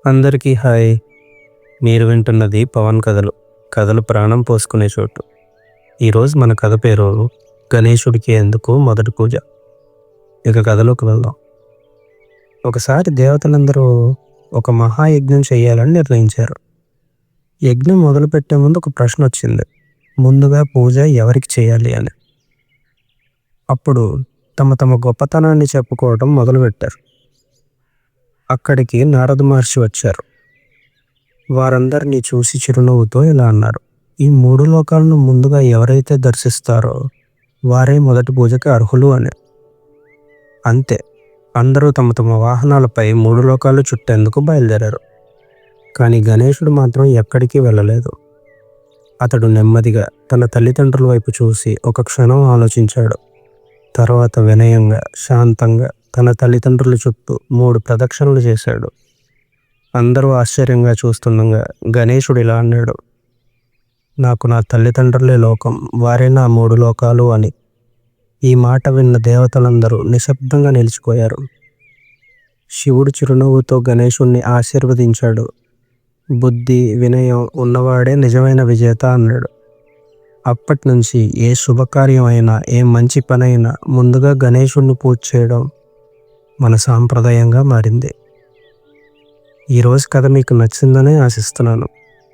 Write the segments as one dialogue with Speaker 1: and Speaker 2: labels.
Speaker 1: అందరికీ హాయ్. మీరు వింటున్నది పవన్ కథలు. కథలు ప్రాణం పోసుకునే చోటు. ఈరోజు మన కథ పేరు గణేశుడికి ఎందుకు మొదటి పూజ. ఇక కథలోకి వెళ్దాం. ఒకసారి దేవతలందరూ ఒక మహాయజ్ఞం చేయాలని నిర్ణయించారు. యజ్ఞం మొదలుపెట్టే ముందు ఒక ప్రశ్న వచ్చింది. ముందుగా పూజ ఎవరికి చేయాలి అని. అప్పుడు తమ తమ గొప్పతనాన్ని చెప్పుకోవడం మొదలుపెట్టారు. అక్కడికి నారద మహర్షి వచ్చారు. వారందరినీ చూసి చిరునవ్వుతో ఇలా అన్నారు. ఈ 3 లోకాలను ముందుగా ఎవరైతే దర్శిస్తారో వారే మొదటి పూజకి అర్హులు అని. అంతే, అందరూ తమ తమ వాహనాలపై 3 లోకాలు చుట్టేందుకు బయలుదేరారు. కానీ గణేశుడు మాత్రం ఎక్కడికి వెళ్ళలేదు. అతడు నెమ్మదిగా తన తల్లిదండ్రుల వైపు చూసి ఒక క్షణం ఆలోచించాడు. తర్వాత వినయంగా, శాంతంగా తన తల్లిదండ్రుల చుట్టూ 3 ప్రదక్షిణలు చేశాడు. అందరూ ఆశ్చర్యంగా చూస్తుండగా గణేశుడు ఇలా అన్నాడు. నాకు నా తల్లిదండ్రులే లోకం, వారే నా 3 లోకాలు అని. ఈ మాట విన్న దేవతలందరూ నిశ్శబ్దంగా నిలిచిపోయారు. శివుడు చిరునవ్వుతో గణేశుణ్ణి ఆశీర్వదించాడు. బుద్ధి, వినయం ఉన్నవాడే నిజమైన విజేత అన్నాడు. అప్పటి నుంచి ఏ శుభకార్యం అయినా, ఏ మంచి పనైనా ముందుగా గణేశుణ్ణి పూజ చేయడం మన సాంప్రదాయంగా మారింది. ఈరోజు కథ మీకు నచ్చిందనే ఆశిస్తున్నాను.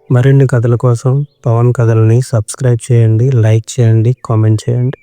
Speaker 1: మరిన్ని కథల కోసం పవన్ కథలని సబ్స్క్రైబ్ చేయండి, లైక్ చేయండి, కామెంట్ చేయండి.